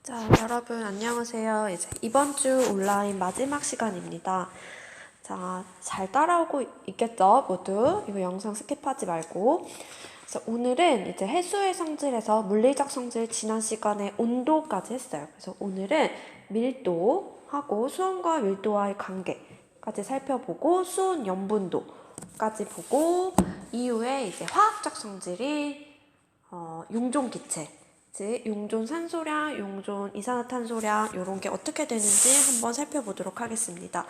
자, 여러분 안녕하세요. 이제 이번 주 온라인 마지막 시간입니다. 자, 잘 따라오고 있겠죠, 모두? 이거 영상 스킵하지 말고. 그래서 오늘은 이제 해수의 성질에서 물리적 성질 지난 시간에 온도까지 했어요. 그래서 오늘은 밀도하고 수온과 밀도와의 관계까지 살펴보고 수온 염분도까지 보고 이후에 이제 화학적 성질이 용존 기체, 즉 용존 산소량, 용존 이산화탄소량 이런 게 어떻게 되는지 한번 살펴보도록 하겠습니다.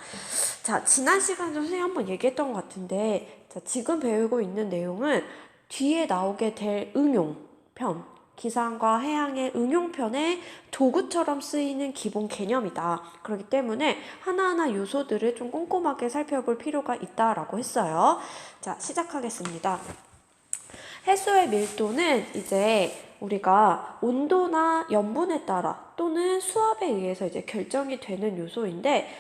자, 지난 시간에 선생님이 한번 얘기했던 것 같은데, 자, 지금 배우고 있는 내용은 뒤에 나오게 될 응용편, 기상과 해양의 응용편의 도구처럼 쓰이는 기본 개념이다. 그렇기 때문에 하나하나 요소들을 좀 꼼꼼하게 살펴볼 필요가 있다라고 했어요. 자, 시작하겠습니다. 해수의 밀도는 이제 우리가 온도나 염분에 따라 또는 수압에 의해서 이제 결정이 되는 요소인데,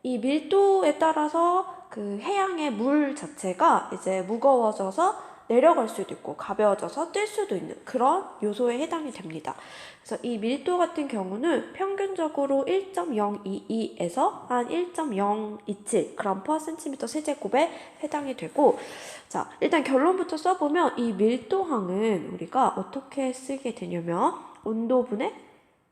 이 밀도에 따라서 그 해양의 물 자체가 이제 무거워져서 내려갈 수도 있고 가벼워져서 뜰 수도 있는 그런 요소에 해당이 됩니다. 그래서 이 밀도 같은 경우는 평균적으로 1.022에서 한 1.027g/cm 세제곱에 해당이 되고, 자, 일단 결론부터 써보면 이 밀도항은 우리가 어떻게 쓰게 되냐면 온도분의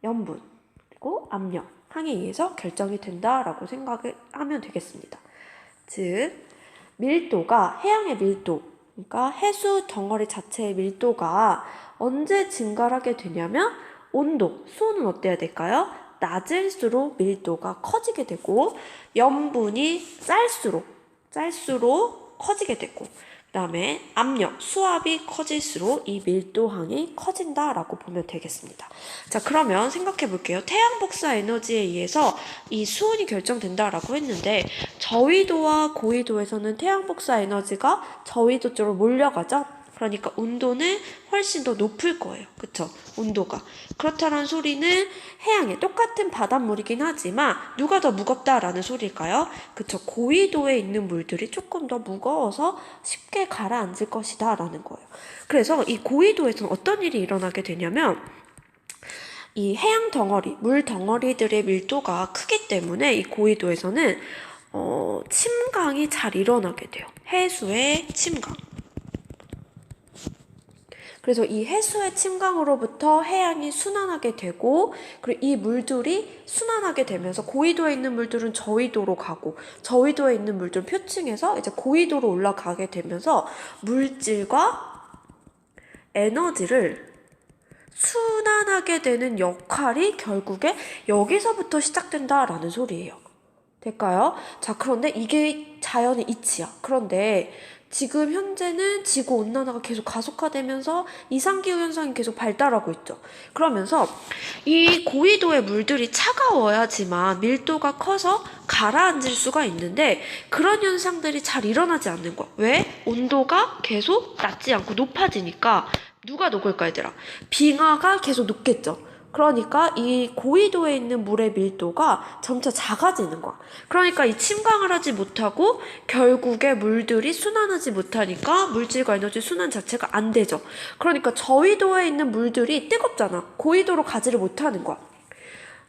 염분 그리고 압력 항에 의해서 결정이 된다라고 생각을 하면 되겠습니다. 즉 밀도가 해양의 밀도, 그러니까 해수 덩어리 자체의 밀도가 언제 증가를 하게 되냐면 온도, 수온은 어때야 될까요? 낮을수록 밀도가 커지게 되고 염분이 짤수록 커지게 되고, 그 다음에 압력, 수압이 커질수록 이 밀도항이 커진다라고 보면 되겠습니다. 자, 그러면 생각해 볼게요. 태양 복사 에너지에 의해서 이 수온이 결정된다라고 했는데, 저위도와 고위도에서는 태양 복사 에너지가 저위도 쪽으로 몰려가죠. 그러니까 온도는 훨씬 더 높을 거예요. 그쵸? 온도가. 그렇다는 소리는 해양에 똑같은 바닷물이긴 하지만 누가 더 무겁다라는 소리일까요? 그쵸? 고위도에 있는 물들이 조금 더 무거워서 쉽게 가라앉을 것이다 라는 거예요. 그래서 이 고위도에서는 어떤 일이 일어나게 되냐면 이 해양 덩어리, 물 덩어리들의 밀도가 크기 때문에 이 고위도에서는 침강이 잘 일어나게 돼요. 해수의 침강. 그래서 이 해수의 침강으로부터 해양이 순환하게 되고, 그리고 이 물들이 순환하게 되면서 고위도에 있는 물들은 저위도로 가고, 저위도에 있는 물들은 표층에서 이제 고위도로 올라가게 되면서 물질과 에너지를 순환하게 되는 역할이 결국에 여기서부터 시작된다라는 소리예요. 될까요? 자, 그런데 이게 자연의 이치야. 그런데 지금 현재는 지구온난화가 계속 가속화되면서 이상기후 현상이 계속 발달하고 있죠. 그러면서 이 고위도의 물들이 차가워야지만 밀도가 커서 가라앉을 수가 있는데, 그런 현상들이 잘 일어나지 않는 거야. 왜? 온도가 계속 낮지 않고 높아지니까 누가 녹을까, 얘들아? 빙하가 계속 녹겠죠. 그러니까 이 고위도에 있는 물의 밀도가 점차 작아지는 거야. 그러니까 이 침강을 하지 못하고 결국에 물들이 순환하지 못하니까 물질과 에너지 순환 자체가 안 되죠. 그러니까 저위도에 있는 물들이 뜨겁잖아. 고위도로 가지를 못하는 거야.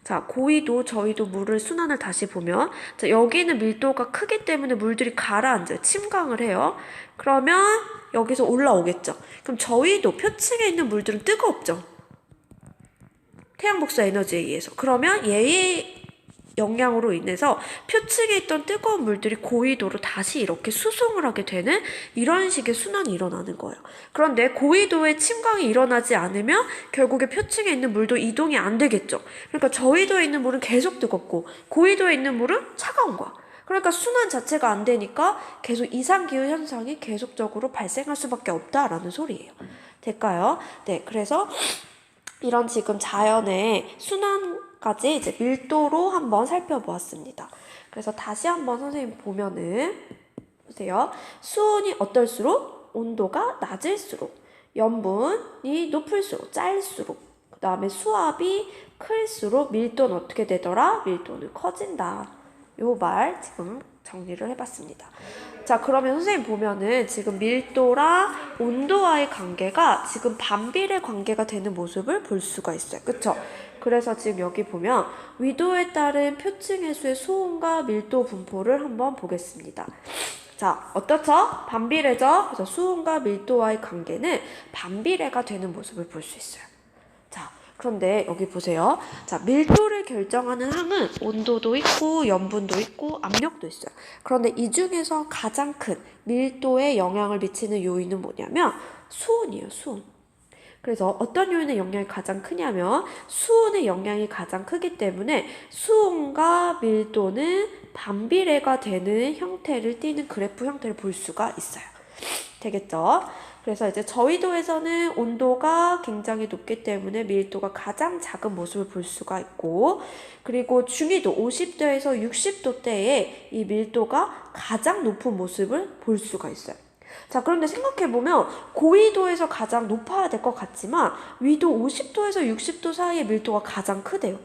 자, 고위도, 저위도 물을 순환을 다시 보면, 자, 여기는 밀도가 크기 때문에 물들이 가라앉아요. 침강을 해요. 그러면 여기서 올라오겠죠. 그럼 저위도, 표층에 있는 물들은 뜨겁죠. 태양 복사 에너지에 의해서. 그러면 얘의 영향으로 인해서 표층에 있던 뜨거운 물들이 고위도로 다시 이렇게 수송을 하게 되는 이런 식의 순환이 일어나는 거예요. 그런데 고위도에 침강이 일어나지 않으면 결국에 표층에 있는 물도 이동이 안 되겠죠. 그러니까 저위도에 있는 물은 계속 뜨겁고 고위도에 있는 물은 차가운 거야. 그러니까 순환 자체가 안 되니까 계속 이상기후 현상이 계속적으로 발생할 수밖에 없다라는 소리예요. 될까요? 네, 그래서 이런 지금 자연의 순환까지 이제 밀도로 한번 살펴보았습니다. 그래서 다시 한번 선생님 보면은, 보세요. 수온이 어떨수록? 온도가 낮을수록, 염분이 높을수록, 짤수록, 그 다음에 수압이 클수록 밀도는 어떻게 되더라? 밀도는 커진다. 요 말 지금 정리를 해봤습니다. 자, 그러면 선생님 보면은 지금 밀도랑 온도와의 관계가 지금 반비례 관계가 되는 모습을 볼 수가 있어요. 그쵸? 그래서 지금 여기 보면 위도에 따른 표층 해수의 수온과 밀도 분포를 한번 보겠습니다. 자, 어떻죠? 반비례죠? 그래서 수온과 밀도와의 관계는 반비례가 되는 모습을 볼 수 있어요. 자, 그런데 여기 보세요. 자, 밀도를 결정하는 항은 온도도 있고 염분도 있고 압력도 있어요. 그런데 이 중에서 가장 큰 밀도에 영향을 미치는 요인은 뭐냐면 수온이에요, 수온. 그래서 어떤 요인의 영향이 가장 크냐면 수온의 영향이 가장 크기 때문에 수온과 밀도는 반비례가 되는 형태를 띠는 그래프 형태를 볼 수가 있어요. 되겠죠? 그래서 이제 저위도에서는 온도가 굉장히 높기 때문에 밀도가 가장 작은 모습을 볼 수가 있고, 그리고 중위도 50도에서 60도대에 이 밀도가 가장 높은 모습을 볼 수가 있어요. 자, 그런데 생각해보면 고위도에서 가장 높아야 될 것 같지만 위도 50도에서 60도 사이의 밀도가 가장 크대요.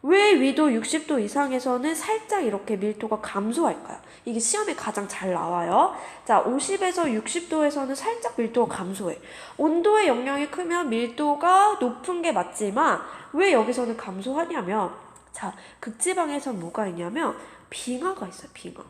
왜 위도 60도 이상에서는 살짝 이렇게 밀도가 감소할까요? 이게 시험에 가장 잘 나와요. 자, 50에서 60도에서는 살짝 밀도가 감소해. 온도의 영향이 크면 밀도가 높은 게 맞지만 왜 여기서는 감소하냐면, 자, 극지방에선 뭐가 있냐면 빙하가 있어요, 빙하.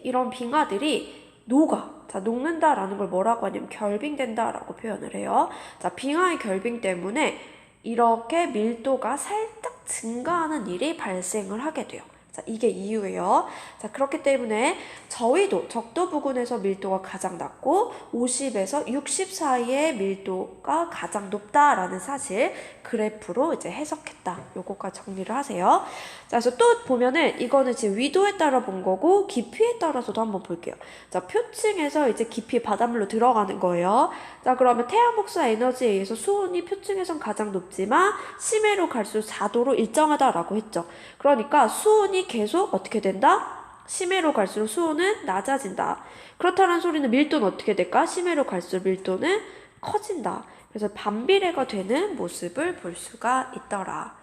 이런 빙하들이 녹아. 자, 녹는다라는 걸 뭐라고 하냐면 결빙된다라고 표현을 해요. 자, 빙하의 결빙 때문에 이렇게 밀도가 살짝 증가하는 일이 발생을 하게 돼요. 자, 이게 이유예요. 자, 그렇기 때문에 저위도, 적도 부근에서 밀도가 가장 낮고 50에서 60 사이의 밀도가 가장 높다라는 사실 그래프로 이제 해석했다. 요거까지 정리를 하세요. 자, 그래서 또 보면은 이거는 지금 위도에 따라 본 거고 깊이에 따라서도 한번 볼게요. 자, 표층에서 이제 깊이 바닷물로 들어가는 거예요. 자, 그러면 태양 복사 에너지에 의해서 수온이 표층에선 가장 높지만 심해로 갈수록 4도로 일정하다라고 했죠. 그러니까 수온이 계속 어떻게 된다? 심해로 갈수록 수온은 낮아진다. 그렇다는 소리는 밀도는 어떻게 될까? 심해로 갈수록 밀도는 커진다. 그래서 반비례가 되는 모습을 볼 수가 있더라.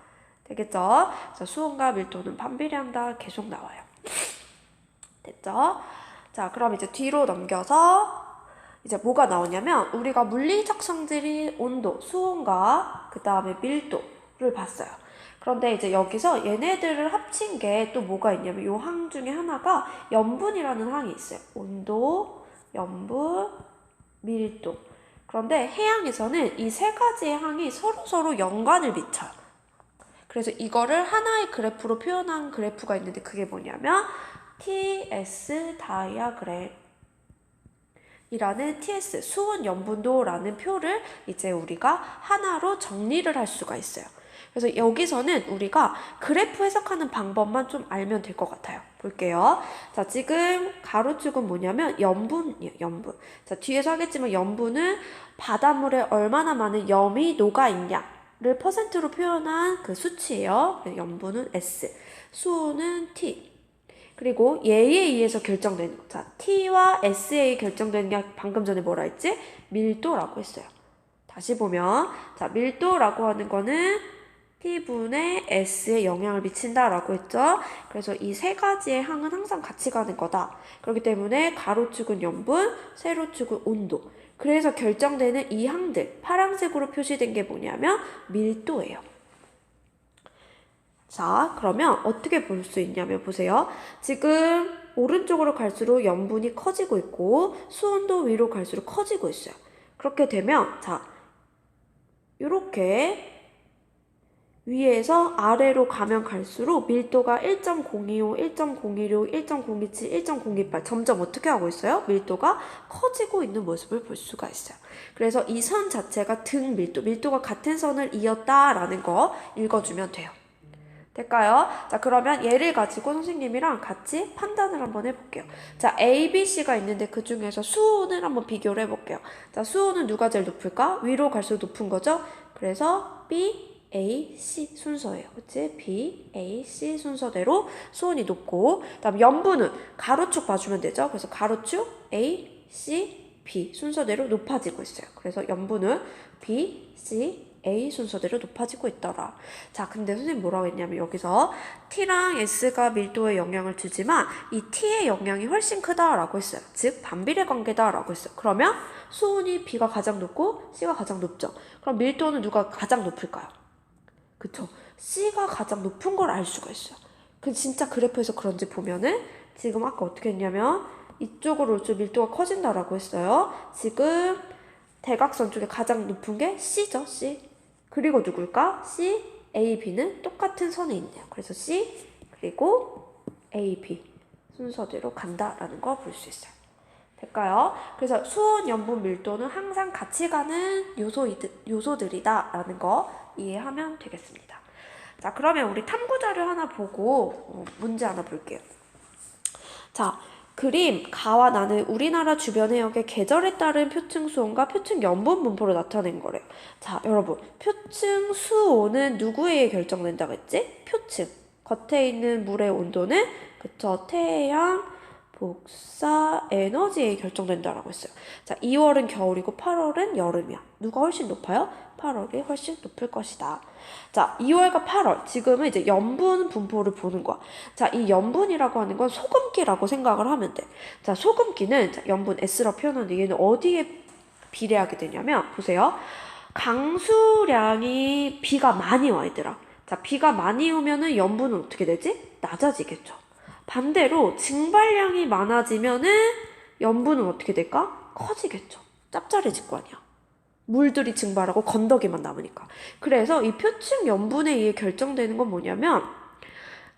되겠죠? 자, 수온과 밀도는 반비례한다. 계속 나와요. 됐죠? 자, 그럼 이제 뒤로 넘겨서 이제 뭐가 나오냐면 우리가 물리적 성질이 온도, 수온과 그 다음에 밀도를 봤어요. 그런데 이제 여기서 얘네들을 합친 게 또 뭐가 있냐면 요 항 중에 하나가 염분이라는 항이 있어요. 온도, 염분, 밀도. 그런데 해양에서는 이 세 가지의 항이 서로 연관을 미쳐요. 그래서 이거를 하나의 그래프로 표현한 그래프가 있는데 그게 뭐냐면 TS 다이아그램 이라는 TS 수온 염분도라는 표를 이제 우리가 하나로 정리를 할 수가 있어요. 그래서 여기서는 우리가 그래프 해석하는 방법만 좀 알면 될 것 같아요. 볼게요. 자, 지금 가로축은 뭐냐면 염분이에요, 염분. 자, 뒤에서 하겠지만 염분은 바닷물에 얼마나 많은 염이 녹아있냐를 퍼센트로 표현한 그 수치예요. 염분은 S, 수온은 T. 그리고 얘에 의해서 결정되는 거. 자, T와 S에 결정되는 게 방금 전에 뭐라 했지? 밀도라고 했어요. 다시 보면, 자, 밀도라고 하는 거는 T분의 S에 영향을 미친다라고 했죠. 그래서 이 세 가지의 항은 항상 같이 가는 거다. 그렇기 때문에 가로축은 염분, 세로축은 온도. 그래서 결정되는 이 항들, 파란색으로 표시된 게 뭐냐면 밀도예요. 자, 그러면 어떻게 볼 수 있냐면 보세요. 지금 오른쪽으로 갈수록 염분이 커지고 있고 수온도 위로 갈수록 커지고 있어요. 그렇게 되면 자, 이렇게 위에서 아래로 가면 갈수록 밀도가 1.025, 1.016, 1.027, 1.028 점점 어떻게 하고 있어요? 밀도가 커지고 있는 모습을 볼 수가 있어요. 그래서 이 선 자체가 등 밀도가 같은 선을 이었다라는 거 읽어주면 돼요. 될까요? 자, 그러면 얘를 가지고 선생님이랑 같이 판단을 한번 해볼게요. 자, A, B, C가 있는데 그 중에서 수온을 한번 비교를 해볼게요. 자, 수온은 누가 제일 높을까? 위로 갈수록 높은 거죠? 그래서 B, A, C 순서예요. 그치? B, A, C 순서대로 수온이 높고, 그 다음 염분은 가로축 봐주면 되죠? 그래서 가로축 A, C, B 순서대로 높아지고 있어요. 그래서 염분은 B, C, A 순서대로 높아지고 있더라. 자, 근데 선생님 뭐라고 했냐면 여기서 T랑 S가 밀도에 영향을 주지만 이 T의 영향이 훨씬 크다라고 했어요. 즉 반비례 관계다라고 했어요. 그러면 수온이 B가 가장 높고 C가 가장 높죠. 그럼 밀도는 누가 가장 높을까요? 그쵸? C가 가장 높은 걸 알 수가 있어요. 그 진짜 그래프에서 그런지 보면은 지금 아까 어떻게 했냐면 이쪽으로 올수록 밀도가 커진다라고 했어요. 지금 대각선 쪽에 가장 높은 게 C죠, C. 그리고 누굴까? C, A, B는 똑같은 선에 있네요. 그래서 C, 그리고 A, B 순서대로 간다라는 거 볼 수 있어요. 될까요? 그래서 수온, 염분, 밀도는 항상 같이 가는 요소들이다라는 거 이해하면 되겠습니다. 자, 그러면 우리 탐구 자료 하나 보고 문제 하나 볼게요. 자, 그림 가와 나는 우리나라 주변 해역의 계절에 따른 표층 수온과 표층 염분 분포를 나타낸 거래요. 자, 여러분, 표층 수온은 누구에 의해 결정된다고 했지? 표층. 겉에 있는 물의 온도는 그쵸, 태양, 복사, 에너지에 결정된다라고 했어요. 자, 2월은 겨울이고 8월은 여름이야. 누가 훨씬 높아요? 8월이 훨씬 높을 것이다. 자, 2월과 8월. 지금은 이제 염분 분포를 보는 거야. 자, 이 염분이라고 하는 건 소금기라고 생각을 하면 돼. 자, 소금기는 자, 염분 S로 표현하는데 얘는 어디에 비례하게 되냐면, 보세요. 강수량이 비가 많이 와, 얘들아. 자, 비가 많이 오면은 염분은 어떻게 되지? 낮아지겠죠. 반대로 증발량이 많아지면은 염분은 어떻게 될까? 커지겠죠. 짭짤해질 거 아니야. 물들이 증발하고 건더기만 남으니까. 그래서 이 표층 염분에 의해 결정되는 건 뭐냐면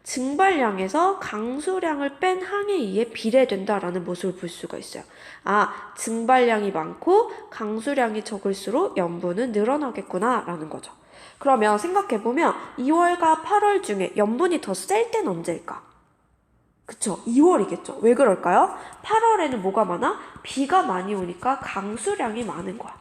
증발량에서 강수량을 뺀 항에 의해 비례된다라는 모습을 볼 수가 있어요. 아, 증발량이 많고 강수량이 적을수록 염분은 늘어나겠구나 라는 거죠. 그러면 생각해보면 2월과 8월 중에 염분이 더 셀 때는 언제일까? 그쵸, 2월이겠죠. 왜 그럴까요? 8월에는 뭐가 많아? 비가 많이 오니까 강수량이 많은 거야.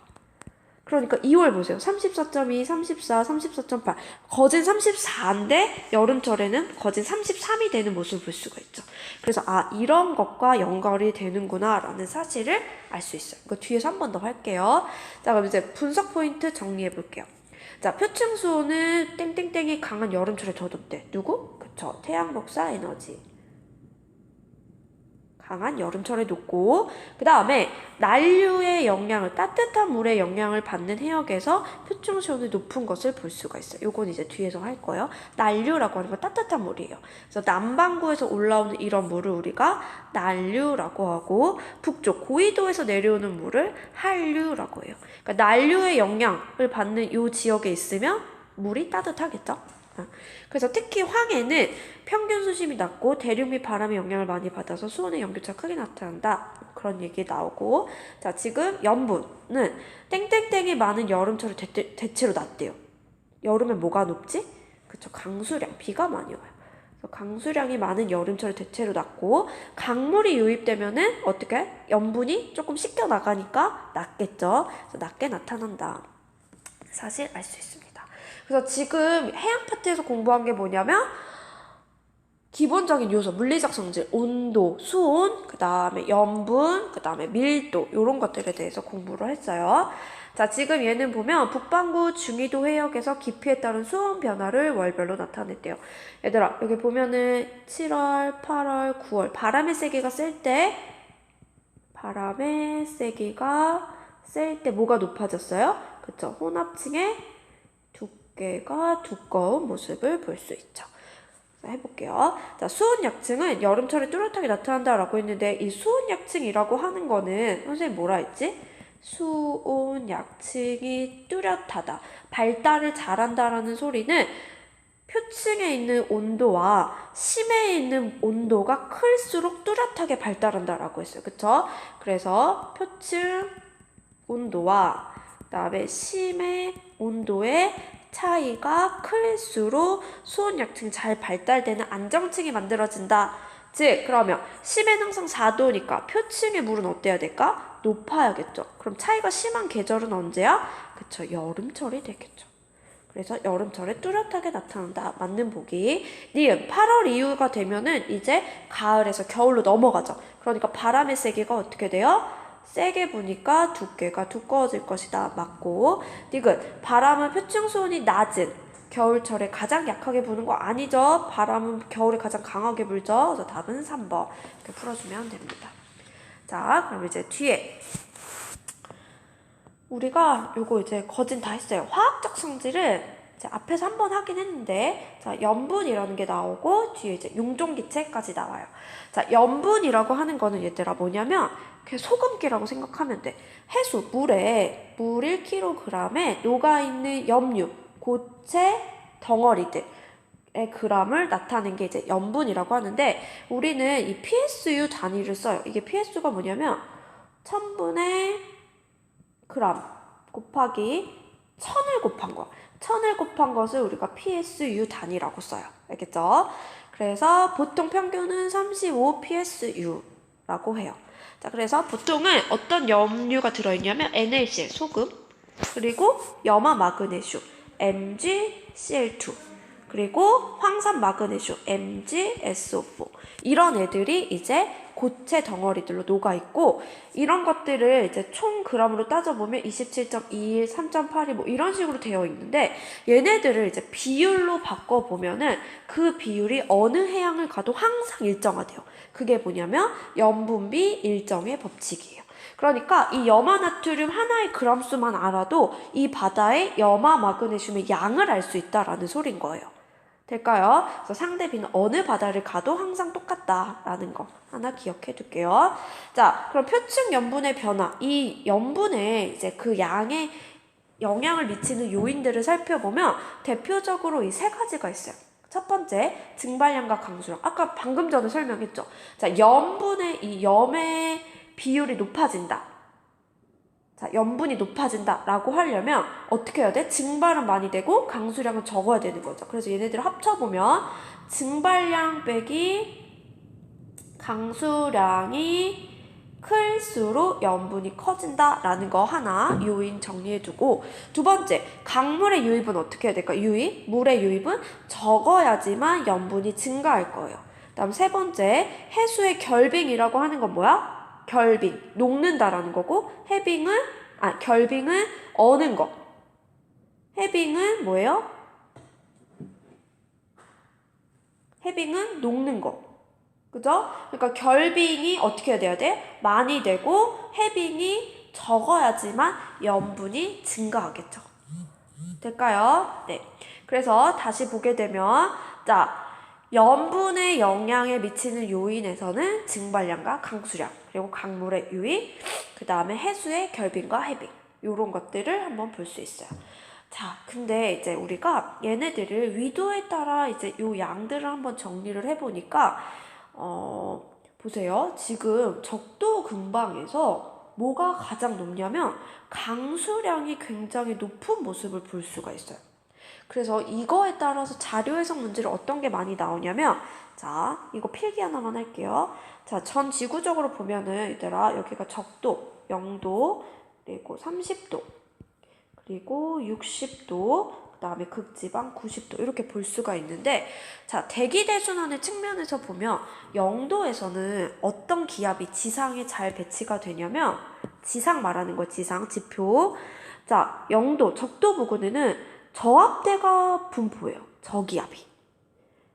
그러니까 2월 보세요. 34.2, 34, 34.8. 거진 34인데 여름철에는 거진 33이 되는 모습을 볼 수가 있죠. 그래서 아, 이런 것과 연결이 되는구나 라는 사실을 알 수 있어요. 이거 뒤에서 한 번 더 할게요. 자, 그럼 이제 분석 포인트 정리해 볼게요. 자, 표층 수온은 땡땡땡이 강한 여름철에 더 높대. 누구? 그쵸, 태양 복사 에너지. 강한 여름철에 높고, 그 다음에 난류의 영향을, 따뜻한 물의 영향을 받는 해역에서 표층 수온이 높은 것을 볼 수가 있어요. 요건 이제 뒤에서 할 거예요. 난류라고 하는 건 따뜻한 물이에요. 그래서 남반구에서 올라오는 이런 물을 우리가 난류라고 하고, 북쪽 고위도에서 내려오는 물을 한류라고 해요. 그러니까 난류의 영향을 받는 이 지역에 있으면 물이 따뜻하겠죠. 그래서 특히 황해는 평균 수심이 낮고 대륙 및 바람의 영향을 많이 받아서 수온의 연교차가 크게 나타난다. 그런 얘기 나오고, 자, 지금 염분은 땡땡땡이 많은 여름철에 대체로 낮대요. 여름에 뭐가 높지? 그쵸, 강수량, 비가 많이 와요. 그래서 강수량이 많은 여름철에 대체로 낮고, 강물이 유입되면은 어떻게? 염분이 조금 씻겨 나가니까 낮겠죠. 그래서 낮게 나타난다. 사실 알 수 있습니다. 그래서 지금 해양 파트에서 공부한 게 뭐냐면 기본적인 요소, 물리적 성질, 온도, 수온, 그 다음에 염분, 그 다음에 밀도 이런 것들에 대해서 공부를 했어요. 자, 지금 얘는 보면 북반구 중위도 해역에서 깊이에 따른 수온 변화를 월별로 나타냈대요. 얘들아, 여기 보면은 7월, 8월, 9월 바람의 세기가 셀 때 뭐가 높아졌어요? 그쵸? 혼합층의 두께가 두꺼운 모습을 볼 수 있죠. 자, 해볼게요. 자, 수온 약층은 여름철에 뚜렷하게 나타난다라고 했는데 이 수온 약층이라고 하는 거는 선생님 뭐라 했지? 수온 약층이 뚜렷하다, 발달을 잘한다라는 소리는 표층에 있는 온도와 심해에 있는 온도가 클수록 뚜렷하게 발달한다라고 했어요. 그쵸? 그래서 표층 온도와 그다음에 심해 온도의 차이가 클수록 수온 약층이 잘 발달되는 안정층이 만들어진다. 즉, 그러면 심해는 항상 4도니까 표층의 물은 어때야 될까? 높아야겠죠. 그럼 차이가 심한 계절은 언제야? 그쵸, 여름철이 되겠죠. 그래서 여름철에 뚜렷하게 나타난다. 맞는 보기. 니은 8월 이후가 되면은 이제 가을에서 겨울로 넘어가죠. 그러니까 바람의 세기가 어떻게 돼요? 세게 부니까 두께가 두꺼워질 것이다. 맞고. 디귿. 바람은 표층 수온이 낮은 겨울철에 가장 약하게 부는 거 아니죠? 바람은 겨울에 가장 강하게 불죠? 그래서 답은 3번. 이렇게 풀어주면 됩니다. 자, 그럼 이제 뒤에 우리가 요거 이제 거진 다 했어요. 화학적 성질을 이제 앞에서 한번 하긴 했는데, 자, 염분이라는 게 나오고 뒤에 이제 용종기체까지 나와요. 자, 염분이라고 하는 거는 얘들아 뭐냐면 그냥 소금기라고 생각하면 돼. 해수, 물에 물 1kg에 녹아있는 염류, 고체 덩어리들 의 그람을 나타낸 게 이제 염분이라고 하는데, 우리는 이 PSU 단위를 써요. 이게 PSU가 뭐냐면 1000분의 그람 곱하기 1000을 곱한 거야. 1000을 곱한 것을 우리가 PSU 단위라고 써요. 알겠죠? 그래서 보통 평균은 35 PSU라고 해요. 자, 그래서 보통은 어떤 염류가 들어있냐면 NaCl, 소금, 그리고 염화 마그네슘, MgCl2, 그리고 황산 마그네슘, MgSO4. 이런 애들이 이제 고체 덩어리들로 녹아있고, 이런 것들을 이제 총 그램으로 따져보면 27.21, 3.82 뭐 이런 식으로 되어 있는데, 얘네들을 이제 비율로 바꿔보면은 그 비율이 어느 해양을 가도 항상 일정하대요. 그게 뭐냐면 염분비 일정의 법칙이에요. 그러니까 이 염화나트륨 하나의 그램수만 알아도 이 바다의 염화 마그네슘의 양을 알 수 있다라는 소린 거예요. 될까요? 그래서 상대비는 어느 바다를 가도 항상 똑같다라는 거 하나 기억해 둘게요. 자, 그럼 표층 염분의 변화, 이 염분에 이제 그 양에 영향을 미치는 요인들을 살펴보면 대표적으로 이 세 가지가 있어요. 첫 번째, 증발량과 강수량. 아까 방금 전에 설명했죠. 자, 염분의 이 염의 비율이 높아진다. 자, 염분이 높아진다라고 하려면 어떻게 해야 돼? 증발은 많이 되고 강수량은 적어야 되는 거죠. 그래서 얘네들을 합쳐보면 증발량 빼기 강수량이 클수록 염분이 커진다라는 거 하나 요인 정리해두고, 두 번째, 강물의 유입은 어떻게 해야 될까? 유입, 물의 유입은 적어야지만 염분이 증가할 거예요. 다음 세 번째, 해수의 결빙이라고 하는 건 뭐야? 결빙, 녹는다라는 거고, 결빙은 어는 거. 해빙은 뭐예요? 해빙은 녹는 거. 그죠? 그러니까 결빙이 어떻게 돼야 돼? 많이 되고 해빙이 적어야지만 염분이 증가하겠죠. 될까요? 네. 그래서 다시 보게 되면, 자, 염분의 영향에 미치는 요인에서는 증발량과 강수량, 그리고 강물의 유입, 그 다음에 해수의 결빙과 해빙, 요런 것들을 한번 볼 수 있어요. 자, 근데 이제 우리가 얘네들을 위도에 따라 이제 요 양들을 한번 정리를 해보니까, 보세요. 지금 적도 근방에서 뭐가 가장 높냐면 강수량이 굉장히 높은 모습을 볼 수가 있어요. 그래서 이거에 따라서 자료 해석 문제를 어떤 게 많이 나오냐면, 자, 이거 필기 하나만 할게요. 자, 전 지구적으로 보면은 얘들아, 여기가 적도 0도, 그리고 30도, 그리고 60도, 그 다음에 극지방 90도 이렇게 볼 수가 있는데, 자, 대기대순환의 측면에서 보면 0도에서는 어떤 기압이 지상에 잘 배치가 되냐면, 지상 말하는 거, 지상 지표. 자, 0도 적도 부근에는 저압대가 분포해요. 저기압이.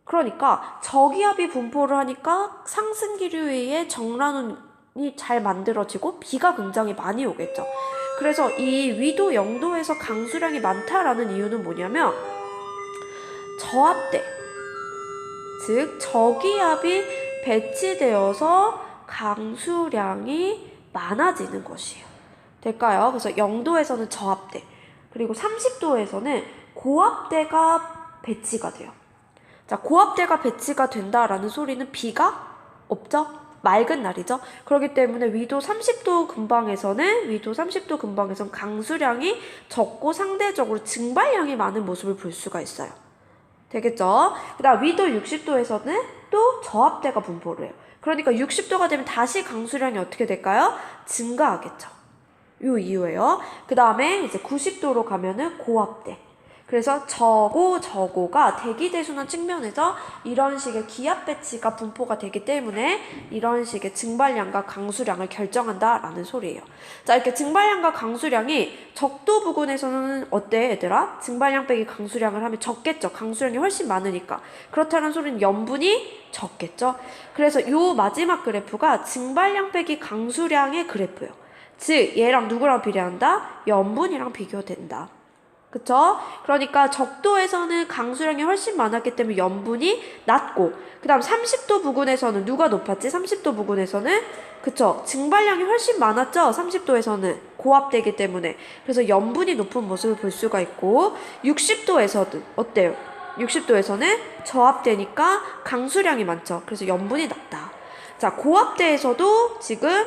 그러니까 저기압이 분포를 하니까 상승기류에 의해 정란운이 잘 만들어지고 비가 굉장히 많이 오겠죠. 그래서 이 위도 0도에서 강수량이 많다라는 이유는 뭐냐면 저압대, 즉 저기압이 배치되어서 강수량이 많아지는 것이에요. 될까요? 그래서 0도에서는 저압대, 그리고 30도에서는 고압대가 배치가 돼요. 자, 고압대가 배치가 된다라는 소리는 비가 없죠? 맑은 날이죠? 그렇기 때문에 위도 30도 근방에서는 강수량이 적고 상대적으로 증발량이 많은 모습을 볼 수가 있어요. 되겠죠? 그 다음 위도 60도에서는 또 저압대가 분포를 해요. 그러니까 60도가 되면 다시 강수량이 어떻게 될까요? 증가하겠죠. 요 이유예요. 그 다음에 이제 90도로 가면은 고압대. 그래서 저고가 대기대순환 측면에서 이런 식의 기압 배치가 분포가 되기 때문에 이런 식의 증발량과 강수량을 결정한다라는 소리예요. 자, 이렇게 증발량과 강수량이 적도 부근에서는 어때 얘들아? 증발량 빼기 강수량을 하면 적겠죠. 강수량이 훨씬 많으니까. 그렇다는 소리는 염분이 적겠죠. 그래서 요 마지막 그래프가 증발량 빼기 강수량의 그래프예요. 즉 얘랑 누구랑 비례한다? 염분이랑 비교된다. 그쵸? 그러니까 적도에서는 강수량이 훨씬 많았기 때문에 염분이 낮고, 그 다음 30도 부근에서는 누가 높았지? 30도 부근에서는 그쵸? 증발량이 훨씬 많았죠? 30도에서는 고압되기 때문에. 그래서 염분이 높은 모습을 볼 수가 있고, 60도에서는 어때요? 60도에서는 저압되니까 강수량이 많죠. 그래서 염분이 낮다. 자, 고압대에서도 지금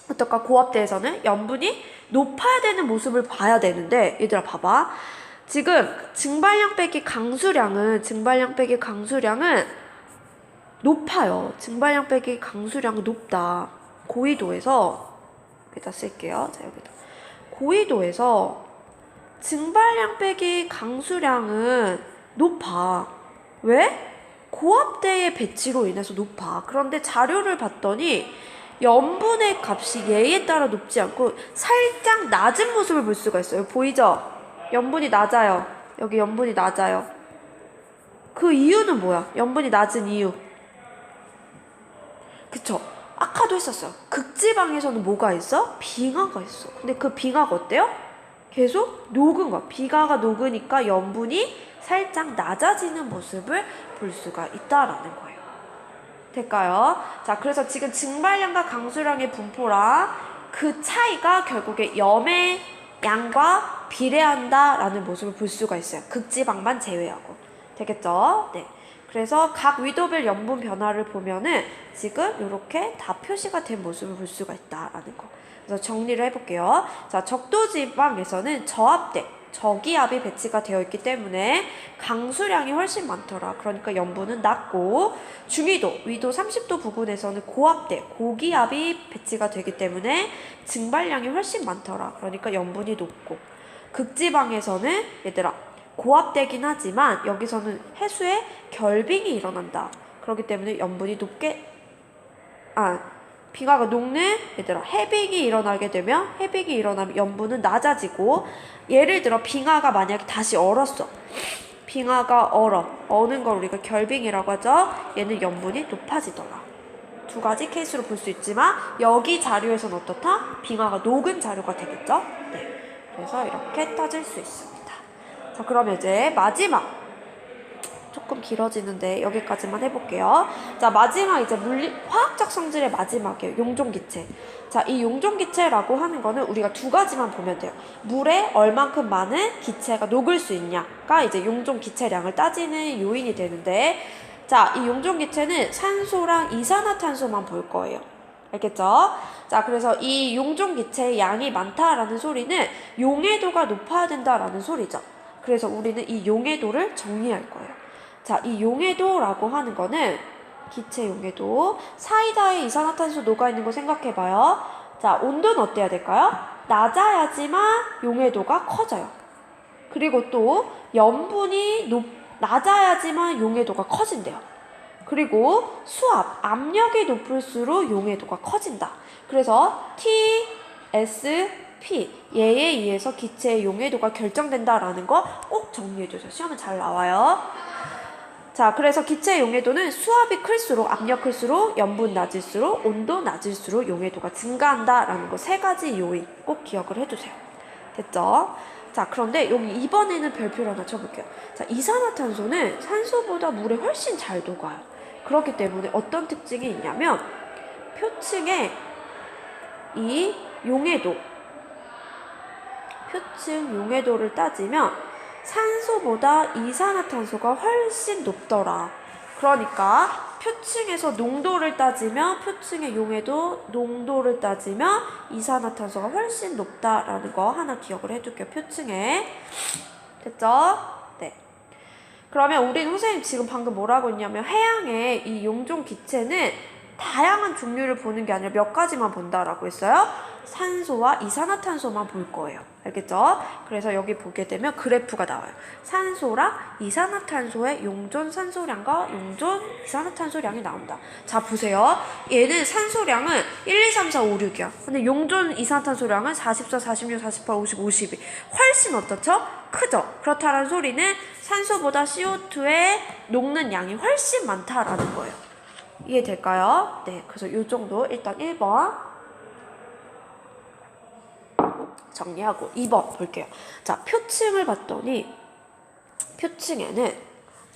어떨까? 고압대에서는 염분이 높아야 되는 모습을 봐야 되는데, 얘들아 봐봐. 지금 증발량 빼기 강수량은 높아요. 증발량 빼기 강수량은 높다. 고위도에서 여기다 쓸게요. 자, 여기다. 고위도에서 증발량 빼기 강수량은 높아. 왜? 고압대의 배치로 인해서 높아. 그런데 자료를 봤더니 염분의 값이 얘에 따라 높지 않고 살짝 낮은 모습을 볼 수가 있어요. 보이죠? 염분이 낮아요. 여기 염분이 낮아요. 그 이유는 뭐야? 염분이 낮은 이유. 그쵸? 아까도 했었어요. 극지방에서는 뭐가 있어? 빙하가 있어. 근데 그 빙하가 어때요? 계속 녹은 거야. 빙하가 녹으니까 염분이 살짝 낮아지는 모습을 볼 수가 있다라는 거예요. 될까요? 자, 그래서 지금 증발량과 강수량의 분포랑 그 차이가 결국에 염의 양과 비례한다라는 모습을 볼 수가 있어요. 극지방만 제외하고. 되겠죠? 네. 그래서 각 위도별 염분 변화를 보면은 지금 이렇게 다 표시가 된 모습을 볼 수가 있다라는 거. 그래서 정리를 해볼게요. 자, 적도지방에서는 저압대, 저기압이 배치가 되어 있기 때문에 강수량이 훨씬 많더라. 그러니까 염분은 낮고, 중위도, 위도 30도 부근에서는 고압대, 고기압이 배치가 되기 때문에 증발량이 훨씬 많더라. 그러니까 염분이 높고, 극지방에서는 얘들아 고압되긴 하지만 여기서는 해수에 결빙이 일어난다. 그렇기 때문에 염분이 높게 빙하가 녹는 얘들아 해빙이 일어나면 염분은 낮아지고, 예를 들어 빙하가 만약에 다시 얼었어. 빙하가 어는 걸 우리가 결빙이라고 하죠. 얘는 염분이 높아지더라. 두 가지 케이스로 볼 수 있지만 여기 자료에서는 어떻다? 빙하가 녹은 자료가 되겠죠? 네. 그래서 이렇게 따질 수 있습니다. 자, 그러면 이제 마지막, 조금 길어지는데 여기까지만 해볼게요. 자, 마지막 이제 화학적 성질의 마지막이에요. 용종기체. 자, 이 용종기체라고 하는 거는 우리가 두 가지만 보면 돼요. 물에 얼만큼 많은 기체가 녹을 수 있냐가 이제 용종기체량을 따지는 요인이 되는데, 자, 이 용종기체는 산소랑 이산화탄소만 볼 거예요. 알겠죠? 자, 그래서 이 용종기체의 양이 많다라는 소리는 용해도가 높아야 된다라는 소리죠. 그래서 우리는 이 용해도를 정리할 거예요. 자, 이 용해도라고 하는 거는 기체 용해도, 사이다에 이산화탄소 녹아있는 거 생각해봐요. 자, 온도는 어때야 될까요? 낮아야지만 용해도가 커져요. 그리고 또 염분이 낮아야지만 용해도가 커진대요. 그리고 수압, 압력이 높을수록 용해도가 커진다. 그래서 T, S, P, 얘에 의해서 기체의 용해도가 결정된다라는 거 꼭 정리해주세요. 시험에 잘 나와요. 자, 그래서 기체의 용해도는 수압이 클수록, 압력 클수록, 염분 낮을수록, 온도 낮을수록 용해도가 증가한다라는 거 세 가지 요인 꼭 기억을 해주세요. 됐죠? 자, 그런데 여기 이번에는 별표를 하나 쳐볼게요. 자, 이산화탄소는 산소보다 물에 훨씬 잘 녹아요. 그렇기 때문에 어떤 특징이 있냐면 표층에 이 용해도, 표층 용해도를 따지면 산소보다 이산화탄소가 훨씬 높더라. 그러니까 표층에서 농도를 따지면, 표층의 용해도 농도를 따지면 이산화탄소가 훨씬 높다라는 거 하나 기억을 해둘게요. 표층에. 됐죠? 네. 그러면 우리 선생님 지금 방금 뭐라고 했냐면 해양의 이 용종 기체는 다양한 종류를 보는 게 아니라 몇 가지만 본다라고 했어요. 산소와 이산화탄소만 볼 거예요. 알겠죠? 그래서 여기 보게 되면 그래프가 나와요. 산소랑 이산화탄소의 용존 산소량과 용존 이산화탄소량이 나온다. 자, 보세요. 얘는 산소량은 1, 2, 3, 4, 5, 6이야. 근데 용존 이산화탄소량은 44, 46, 48, 50, 52. 훨씬 어떻죠? 크죠? 그렇다는 소리는 산소보다 CO2의 녹는 양이 훨씬 많다라는 거예요. 이해될까요? 네, 그래서 이 정도 일단 1번 정리하고 2번 볼게요. 자, 표층을 봤더니 표층에는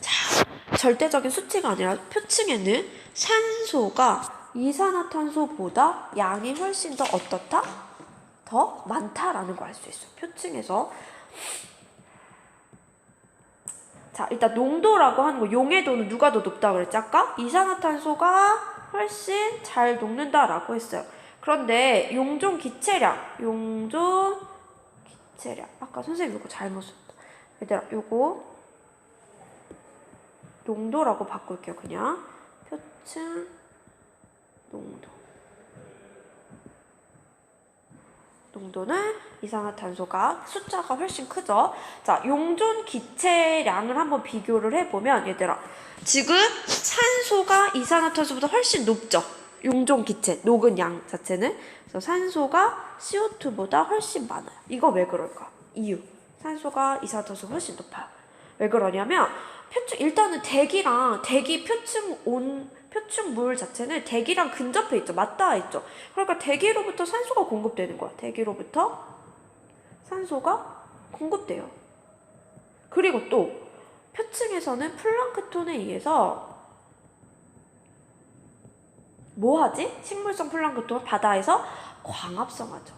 자, 절대적인 수치가 아니라 표층에는 산소가 이산화탄소보다 양이 훨씬 더 어떻다? 더 많다라는 걸 알 수 있어. 표층에서. 자, 일단 농도라고 하는 거, 용해도는 누가 더 높다고 그랬지? 아까 이산화탄소가 훨씬 잘 녹는다라고 했어요. 그런데 용존 기체량, 아까 선생님 이거 잘못 썼다. 얘들아, 요거 농도라고 바꿀게요. 그냥 표층 농도. 농도는 이산화탄소가 숫자가 훨씬 크죠. 자, 용존 기체량을 한번 비교를 해보면 얘들아, 지금 산소가 이산화탄소보다 훨씬 높죠. 용존 기체, 녹은 양 자체는. 그래서 산소가 CO2보다 훨씬 많아요. 이거 왜 그럴까? 이유. 산소가 이산화탄소가 훨씬 높아요. 왜 그러냐면 일단은 대기랑 표층물 자체는 대기랑 근접해 있죠. 맞닿아 있죠. 그러니까 대기로부터 산소가 공급되는 거야. 대기로부터 산소가 공급돼요. 그리고 또 표층에서는 플랑크톤에 의해서 뭐 하지? 식물성 플랑크톤 바다에서 광합성하죠.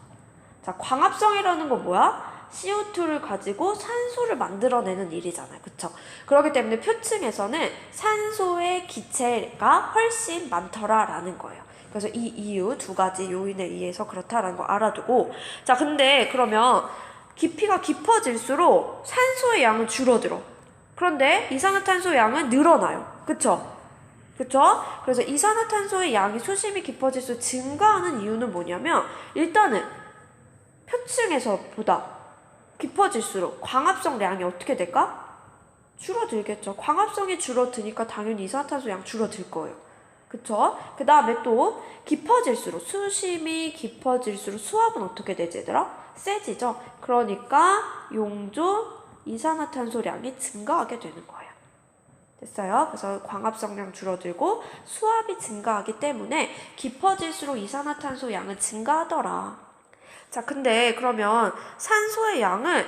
자, 광합성이라는 건 뭐야? CO2를 가지고 산소를 만들어내는 일이잖아요. 그쵸? 그렇기 때문에 표층에서는 산소의 기체가 훨씬 많더라라는 거예요. 그래서 이 이유 두 가지 요인에 의해서 그렇다라는 거 알아두고, 자, 근데 그러면 깊이가 깊어질수록 산소의 양은 줄어들어. 그런데 이산화탄소의 양은 늘어나요. 그쵸? 그쵸? 그래서 이산화탄소의 양이 수심이 깊어질수록 증가하는 이유는 뭐냐면, 일단은 표층에서보다 깊어질수록 광합성량이 어떻게 될까? 줄어들겠죠. 광합성이 줄어드니까 당연히 이산화탄소 양 줄어들 거예요. 그쵸? 그 다음에 또 깊어질수록, 수심이 깊어질수록 수압은 어떻게 되지, 얘들아? 세지죠. 그러니까 용존 이산화탄소량이 증가하게 되는 거예요. 됐어요? 그래서 광합성량 줄어들고 수압이 증가하기 때문에 깊어질수록 이산화탄소 양은 증가하더라. 자, 근데 그러면 산소의 양을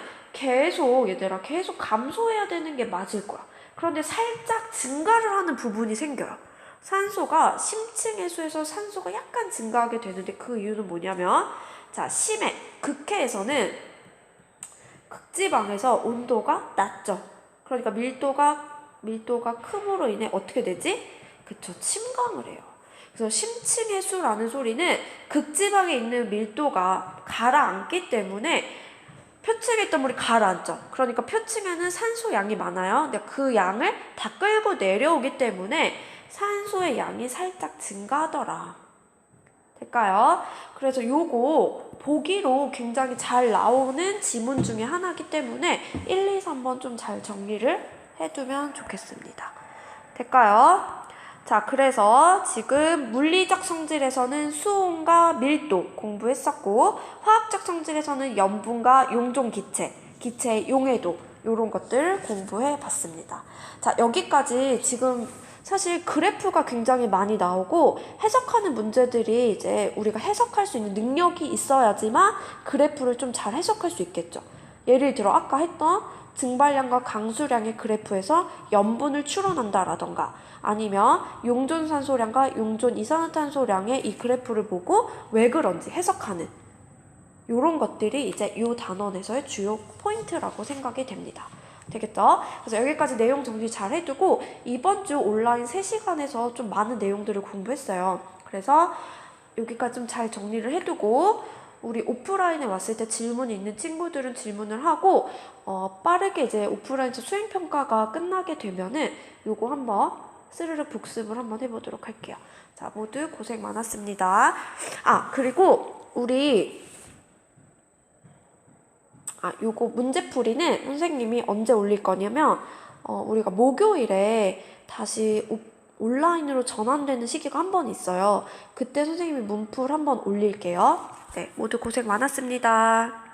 얘들아, 계속 감소해야 되는 게 맞을 거야. 그런데 살짝 증가를 하는 부분이 생겨요. 산소가 심층해수에서 산소가 약간 증가하게 되는데 그 이유는 뭐냐면, 자, 극해에서는 극지방에서 온도가 낮죠. 그러니까 밀도가 큼으로 인해 어떻게 되지? 그쵸, 침강을 해요. 그래서 심층해수라는 소리는 극지방에 있는 밀도가 가라앉기 때문에 표층에 있던 물이 가라앉죠. 그러니까 표층에는 산소 양이 많아요. 근데 그 양을 다 끌고 내려오기 때문에 산소의 양이 살짝 증가하더라. 될까요? 그래서 요거 보기로 굉장히 잘 나오는 지문 중에 하나이기 때문에 1, 2, 3번 좀 잘 정리를 해두면 좋겠습니다. 될까요? 자, 그래서 지금 물리적 성질에서는 수온과 밀도 공부했었고, 화학적 성질에서는 염분과 용존 기체의 용해도, 이런 것들 공부해 봤습니다. 자, 여기까지 지금 사실 그래프가 굉장히 많이 나오고 해석하는 문제들이 이제 우리가 해석할 수 있는 능력이 있어야지만 그래프를 좀 잘 해석할 수 있겠죠. 예를 들어 아까 했던 증발량과 강수량의 그래프에서 염분을 추론한다라던가, 아니면 용존산소량과 용존 이산화탄소량의 이 그래프를 보고 왜 그런지 해석하는 이런 것들이 이제 이 단원에서의 주요 포인트라고 생각이 됩니다. 되겠죠? 그래서 여기까지 내용 정리 잘 해두고 이번 주 온라인 3시간에서 좀 많은 내용들을 공부했어요. 그래서 여기까지 좀 잘 정리를 해두고 우리 오프라인에 왔을 때 질문이 있는 친구들은 질문을 하고 빠르게 이제 오프라인에서 수행평가가 끝나게 되면은 요거 한번 스르륵 복습을 한번 해보도록 할게요. 자, 모두 고생 많았습니다. 아, 그리고 요거 문제풀이는 선생님이 언제 올릴 거냐면, 우리가 목요일에 다시 온라인으로 전환되는 시기가 한 번 있어요. 그때 선생님이 문풀 한번 올릴게요. 네, 모두 고생 많았습니다.